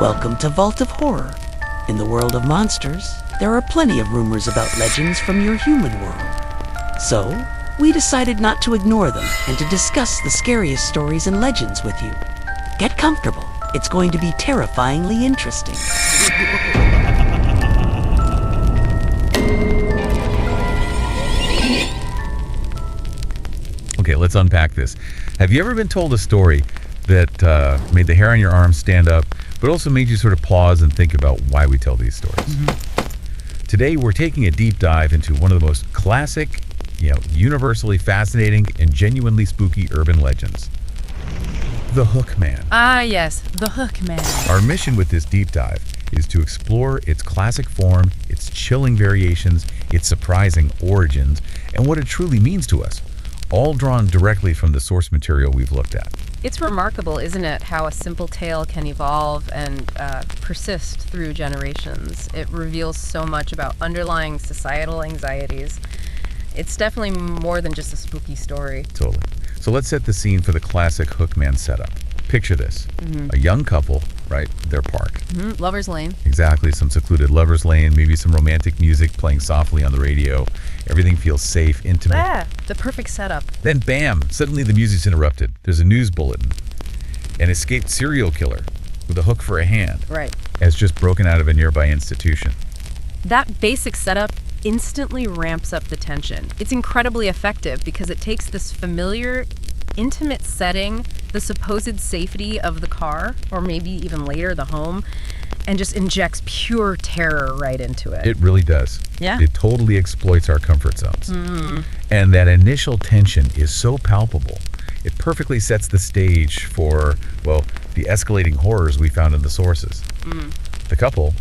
Welcome to Vault of Horror. In the world of monsters, there are plenty of rumors about legends from your human world. So, we decided not to ignore them and to discuss the scariest stories and legends with you. Get comfortable. It's going to be terrifyingly interesting. Okay, let's unpack this. Have you ever been told a story that made the hair on your arm stand up, but also made you sort of pause and think about why we tell these stories? Today, we're taking a deep dive into one of the most classic, universally fascinating and genuinely spooky urban legends. The Hook Man. Ah, yes, the Hook Man. Our mission with this deep dive is to explore its classic form, its chilling variations, its surprising origins, and what it truly means to us, all drawn directly from the source material we've looked at. It's remarkable, isn't it, how a simple tale can evolve and persist through generations. It reveals so much about underlying societal anxieties. It's definitely more than just a spooky story. Totally. So let's set the scene for the classic Hookman setup. Picture this. A young couple, right? Their park. Lover's Lane. Exactly. Some secluded lover's lane, maybe some romantic music playing softly on the radio. Everything feels safe, intimate. Ah, the perfect setup. Then bam, suddenly the music's interrupted. There's a news bulletin. An escaped serial killer with a hook for a hand Right. has just broken out of a nearby institution. That basic setup instantly ramps up the tension. It's incredibly effective because it takes this familiar, intimate setting, the supposed safety of the car, or maybe even later the home, and just injects pure terror right into it. It really does. Yeah. It totally exploits our comfort zones. And that initial tension is so palpable. It perfectly sets the stage for, well, the escalating horrors we found in the sources. The couple,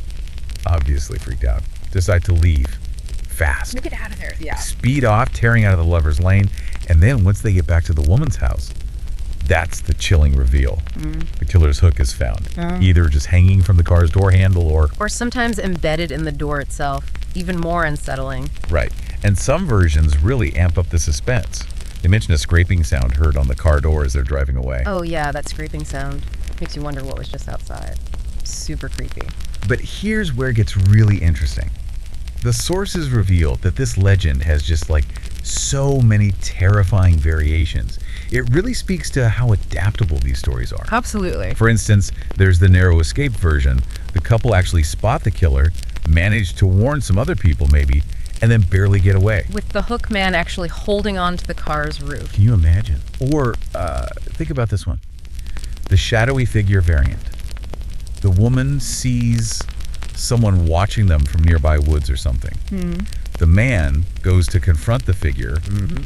obviously freaked out, decide to leave fast. Get out of there. Yeah. Speed off, tearing out of the lover's lane, and then once they get back to the woman's house, that's the chilling reveal. The killer's hook is found, either just hanging from the car's door handle Or sometimes embedded in the door itself. Even more unsettling. right. And some versions really amp up the suspense. They mention a scraping sound heard on the car door as they're driving away. Oh yeah, that scraping sound makes you wonder what was just outside. Super creepy. But here's where it gets really interesting. The sources reveal that this legend has just so many terrifying variations. It really speaks to how adaptable these stories are. Absolutely. For instance, there's the narrow escape version. The couple actually spot the killer, manage to warn some other people maybe, and then barely get away. With the Hook Man actually holding on to the car's roof. Can you imagine? Or think about this one. The shadowy figure variant. The woman sees someone watching them from nearby woods or something. The man goes to confront the figure,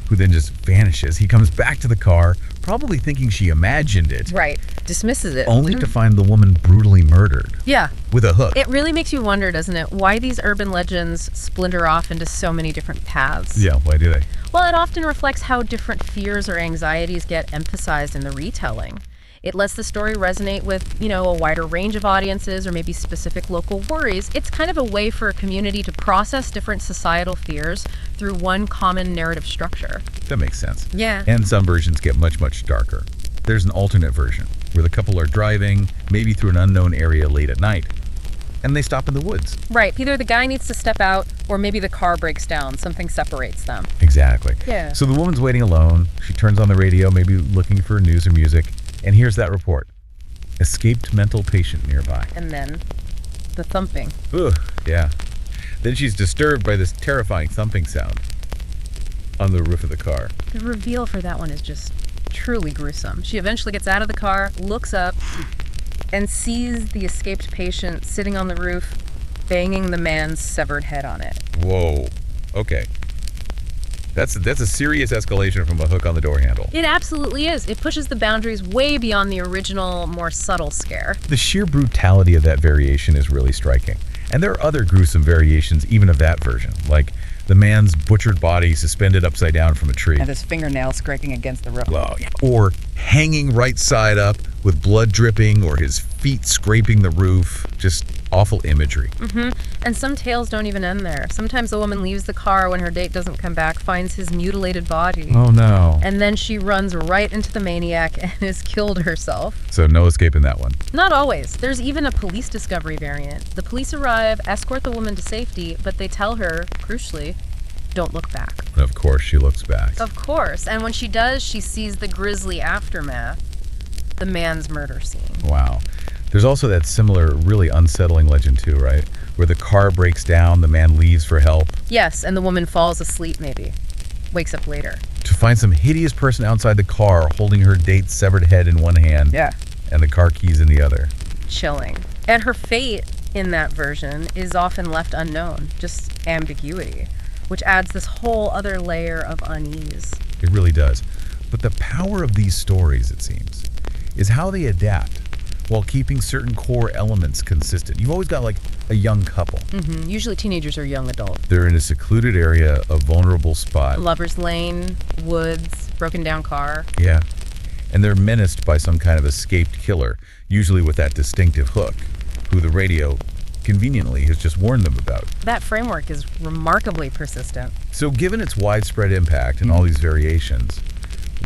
who then just vanishes. He comes back to the car, probably thinking she imagined it, Right. Dismisses it. only to find the woman brutally murdered Yeah. with a hook. It really makes you wonder, doesn't it, why these urban legends splinter off into so many different paths. Yeah, why do they? Well, it often reflects how different fears or anxieties get emphasized in the retelling. It lets the story resonate with, a wider range of audiences or maybe specific local worries. It's kind of a way for a community to process different societal fears through one common narrative structure. That makes sense. Yeah. And some versions get much, much darker. There's an alternate version where the couple are driving, maybe through an unknown area late at night, and they stop in the woods. Right. Either the guy needs to step out or maybe the car breaks down. Something separates them. Exactly. Yeah. So the woman's waiting alone. She turns on the radio, maybe looking for news or music, and here's that report. Escaped mental patient nearby. And then the thumping. Ugh, yeah. Then she's disturbed by this terrifying thumping sound on the roof of the car. The reveal for that one is just truly gruesome. She eventually gets out of the car, looks up, and sees the escaped patient sitting on the roof, banging the man's severed head on it. Whoa. Okay. That's a serious escalation from a hook on the door handle. It absolutely is. It pushes the boundaries way beyond the original, more subtle scare. The sheer brutality of that variation is really striking. And there are other gruesome variations even of that version, like the man's butchered body suspended upside down from a tree. And his fingernail scraping against the roof. Oh, yeah. Or hanging right side up with blood dripping or his feet scraping the roof. Just awful imagery. And some tales don't even end there. Sometimes a woman leaves the car when her date doesn't come back, finds his mutilated body, Oh no. and then she runs right into the maniac and has killed herself. So no escaping that one. Not always. There's even a police discovery variant. The police arrive, escort the woman to safety, but they tell her, crucially, don't look back. And of course she looks back. Of course. And when she does, she sees the grisly aftermath, the man's murder scene. Wow. There's also that similar, really unsettling legend too, right? Where the car breaks down, the man leaves for help, Yes, and the woman falls asleep maybe. Wakes up later. to find some hideous person outside the car holding her date's severed head in one hand Yeah. and the car keys in the other. Chilling. And her fate in that version is often left unknown, just ambiguity, which adds this whole other layer of unease. It really does. But the power of these stories, it seems, is how they adapt while keeping certain core elements consistent. You've always got like a young couple. Usually teenagers are young adults. They're in a secluded area, a vulnerable spot. Lover's lane, woods, broken down car. Yeah. And they're menaced by some kind of escaped killer, usually with that distinctive hook, who the radio conveniently has just warned them about. That framework is remarkably persistent. So given its widespread impact and all these variations,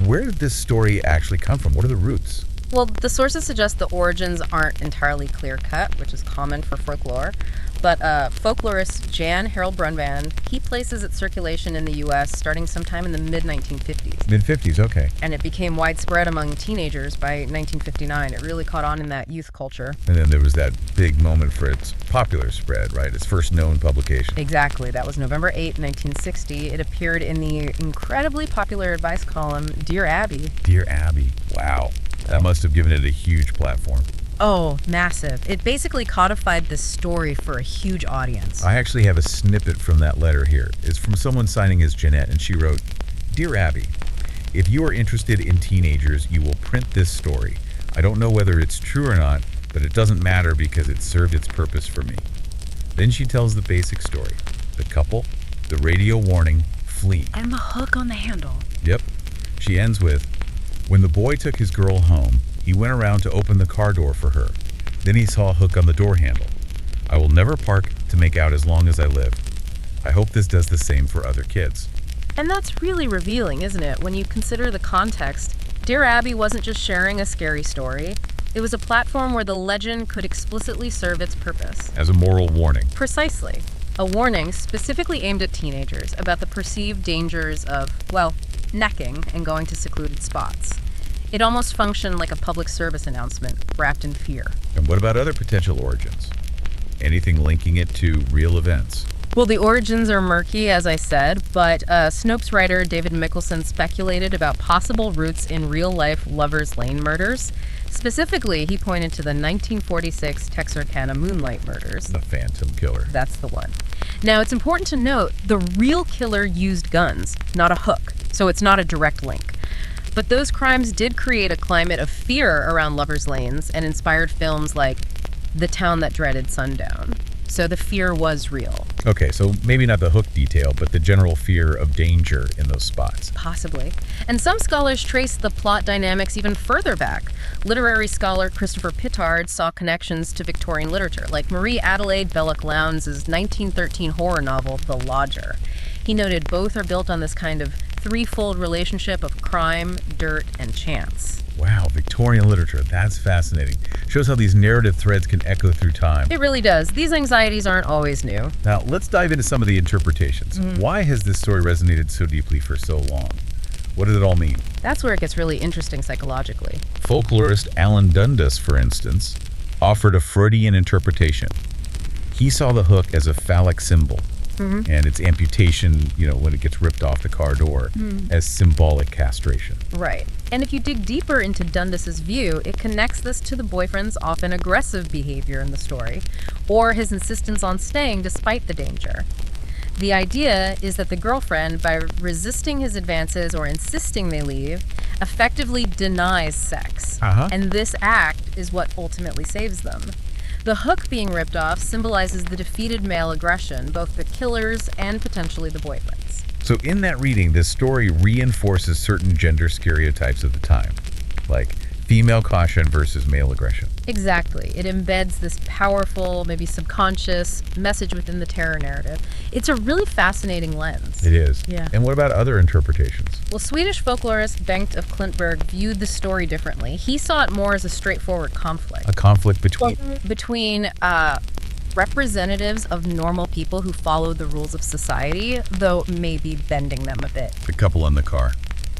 where did this story actually come from? What are the roots? Well, the sources suggest the origins aren't entirely clear-cut, which is common for folklore. But folklorist Jan Harold Brunvand, he places its circulation in the U.S. starting sometime in the mid-1950s. Mid-50s, okay. And it became widespread among teenagers by 1959. It really caught on in that youth culture. And then there was that big moment for its popular spread, right? Its first known publication. Exactly. That was November 8, 1960. It appeared in the incredibly popular advice column Dear Abby. Dear Abby. Wow. That must have given it a huge platform. Oh, massive. It basically codified this story for a huge audience. I actually have a snippet from that letter here. It's from someone signing as Jeanette, and she wrote, Dear Abby, if you are interested in teenagers, you will print this story. I don't know whether it's true or not, but it doesn't matter because it served its purpose for me. Then she tells the basic story. The couple, the radio warning, fleeing. And the hook on the handle. Yep. She ends with, when the boy took his girl home, he went around to open the car door for her. Then he saw a hook on the door handle. I will never park to make out as long as I live. I hope this does the same for other kids. And that's really revealing, isn't it, when you consider the context? Dear Abby wasn't just sharing a scary story. It was a platform where the legend could explicitly serve its purpose. As a moral warning. Precisely. A warning specifically aimed at teenagers about the perceived dangers of, well, necking and going to secluded spots. It almost functioned like a public service announcement wrapped in fear. And what about other potential origins? Anything linking it to real events? Well, the origins are murky, as I said, but Snopes writer David Mickelson speculated about possible roots in real-life Lover's Lane murders. Specifically, he pointed to the 1946 Texarkana Moonlight murders. The Phantom Killer. That's the one. Now, it's important to note the real killer used guns, not a hook, so it's not a direct link. But those crimes did create a climate of fear around Lover's Lanes and inspired films like The Town That Dreaded Sundown. So the fear was real. Okay, so maybe not the hook detail, but the general fear of danger in those spots. Possibly. And some scholars trace the plot dynamics even further back. Literary scholar Christopher Pittard saw connections to Victorian literature, like Marie Adelaide Belloc Lowndes' 1913 horror novel, The Lodger. He noted both are built on this kind of threefold relationship of crime, dirt, and chance. Wow, Victorian literature. That's fascinating. Shows how these narrative threads can echo through time. It really does. These anxieties aren't always new. Now, let's dive into some of the interpretations. Why has this story resonated so deeply for so long? What does it all mean? That's where it gets really interesting psychologically. Folklorist Alan Dundas, for instance, offered a Freudian interpretation. He saw the hook as a phallic symbol, and its amputation, when it gets ripped off the car door, as symbolic castration. Right. And if you dig deeper into Dundas's view, it connects this to the boyfriend's often aggressive behavior in the story, or his insistence on staying despite the danger. The idea is that the girlfriend, by resisting his advances or insisting they leave, effectively denies sex. And this act is what ultimately saves them. The hook being ripped off symbolizes the defeated male aggression, both the killer's and potentially the boyfriend's. So in that reading, this story reinforces certain gender stereotypes of the time, like female caution versus male aggression. Exactly. It embeds this powerful, maybe subconscious message within the terror narrative. It's a really fascinating lens. It is. Yeah. And what about other interpretations? Well, Swedish folklorist Bengt of Klintberg viewed the story differently. He saw it more as a straightforward conflict A conflict between. between representatives of normal people who follow the rules of society, though maybe bending them a bit. The couple in the car.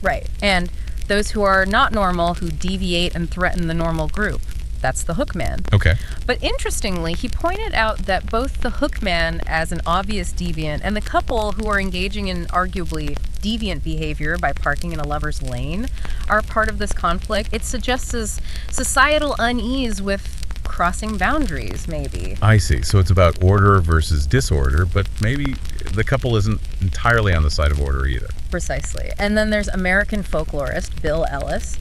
Right. And those who are not normal, who deviate and threaten the normal group. That's the Hookman. Okay. But interestingly, he pointed out that both the Hookman as an obvious deviant and the couple who are engaging in arguably deviant behavior by parking in a lover's lane are part of this conflict. It suggests as societal unease with crossing boundaries, maybe. I see. So it's about order versus disorder, but maybe the couple isn't entirely on the side of order either. Precisely. And then there's American folklorist Bill Ellis.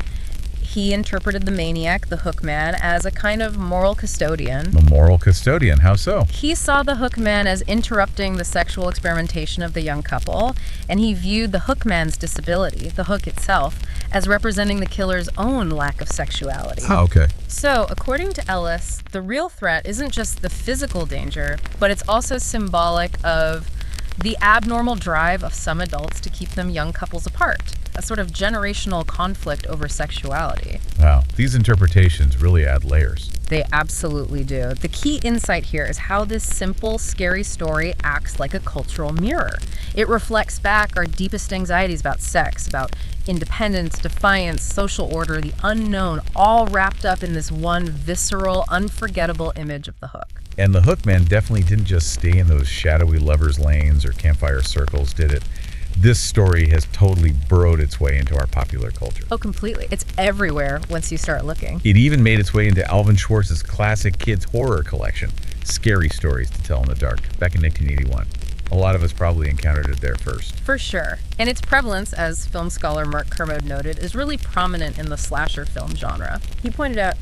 He interpreted the maniac, the Hookman, as a kind of moral custodian. A moral custodian. How so? He saw the Hookman as interrupting the sexual experimentation of the young couple, and he viewed the Hookman's disability, the hook itself, as representing the killer's own lack of sexuality. Oh, okay. So, according to Ellis, the real threat isn't just the physical danger, but it's also symbolic of the abnormal drive of some adults to keep them young couples apart, a sort of generational conflict over sexuality. Wow. These interpretations really add layers. They absolutely do. The key insight here is how this simple, scary story acts like a cultural mirror. It reflects back our deepest anxieties about sex, about independence, defiance, social order, the unknown, all wrapped up in this one visceral, unforgettable image of the hook. And the Hookman definitely didn't just stay in those shadowy lovers' lanes or campfire circles, did it? This story has totally burrowed its way into our popular culture. Oh, completely. It's everywhere once you start looking. It even made its way into Alvin Schwartz's classic kids' horror collection, Scary Stories to Tell in the Dark, back in 1981. A lot of us probably encountered it there first. For sure. And its prevalence, as film scholar Mark Kermode noted, is really prominent in the slasher film genre. He pointed out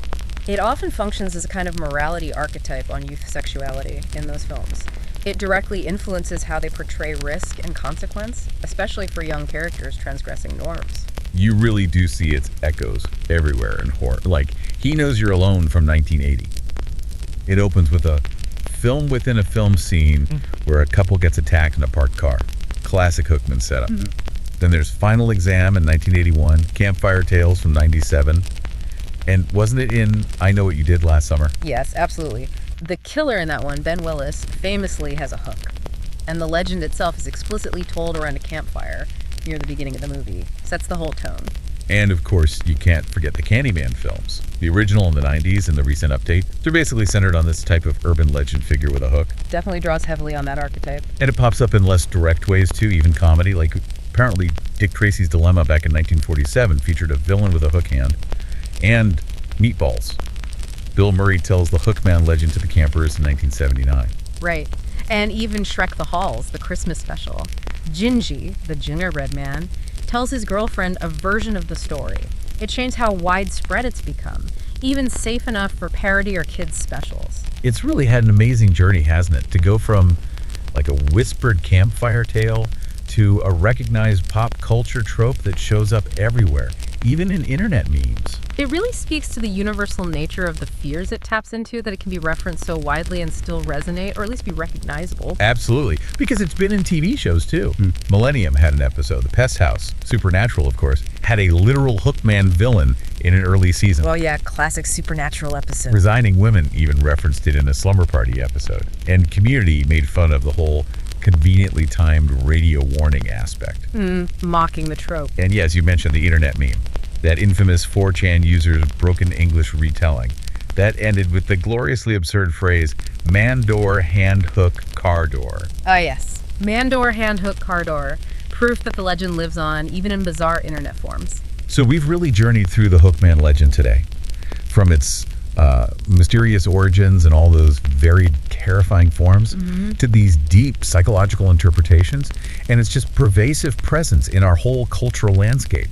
it often functions as a kind of morality archetype on youth sexuality in those films. It directly influences how they portray risk and consequence, especially for young characters transgressing norms. You really do see its echoes everywhere in horror. Like, He Knows You're Alone from 1980. It opens with a film within a film scene where a couple gets attacked in a parked car. Classic Hookman setup. Then there's Final Exam in 1981, Campfire Tales from 97. And wasn't it in I Know What You Did Last Summer? Yes, absolutely. The killer in that one, Ben Willis, famously has a hook. And the legend itself is explicitly told around a campfire near the beginning of the movie. Sets the whole tone. And of course, you can't forget the Candyman films. The original in the 90s and the recent update, they're basically centered on this type of urban legend figure with a hook. Definitely draws heavily on that archetype. And it pops up in less direct ways too, even comedy. Like apparently Dick Tracy's Dilemma back in 1947 featured a villain with a hook hand. And Meatballs. Bill Murray tells the Hookman legend to the campers in 1979. Right. And even Shrek the Halls, the Christmas special. Gingy, the gingerbread man, tells his girlfriend a version of the story. It shows how widespread it's become, even safe enough for parody or kids' specials. It's really had an amazing journey, hasn't it? To go from like a whispered campfire tale to a recognized pop culture trope that shows up everywhere, even in internet memes. It really speaks to the universal nature of the fears it taps into, that it can be referenced so widely and still resonate, or at least be recognizable. Absolutely, because it's been in TV shows too. Millennium had an episode, The Pest House. Supernatural, of course, had a literal Hookman villain in an early season. Well, yeah, classic Supernatural episode. Resigning Women even referenced it in a Slumber Party episode. And Community made fun of the whole conveniently timed radio warning aspect. Mocking the trope. And yes, you mentioned the internet meme. That infamous 4chan user's broken English retelling. That ended with the gloriously absurd phrase, man door, hand hook, car door. Oh, yes. Man door, hand hook, car door. Proof that the legend lives on, even in bizarre internet forms. So we've really journeyed through the Hookman legend today. From its mysterious origins and all those varied, terrifying forms to these deep psychological interpretations, and its just pervasive presence in our whole cultural landscape.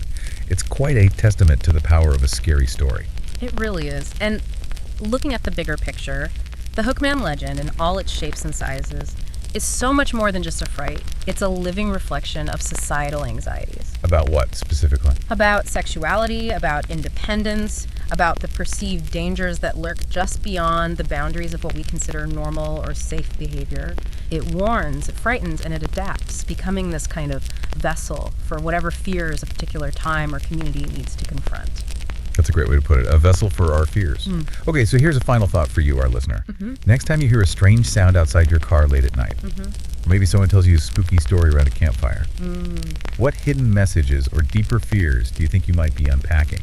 It's quite a testament to the power of a scary story. It really is. And looking at the bigger picture, the Hookman legend in all its shapes and sizes is so much more than just a fright. It's a living reflection of societal anxieties. About what specifically? About sexuality, about independence, about the perceived dangers that lurk just beyond the boundaries of what we consider normal or safe behavior. It warns, it frightens, and it adapts, becoming this kind of vessel for whatever fears a particular time or community needs to confront. That's a great way to put it. A vessel for our fears. Okay, so here's a final thought for you, our listener. Next time you hear a strange sound outside your car late at night, or maybe someone tells you a spooky story around a campfire, what hidden messages or deeper fears do you think you might be unpacking?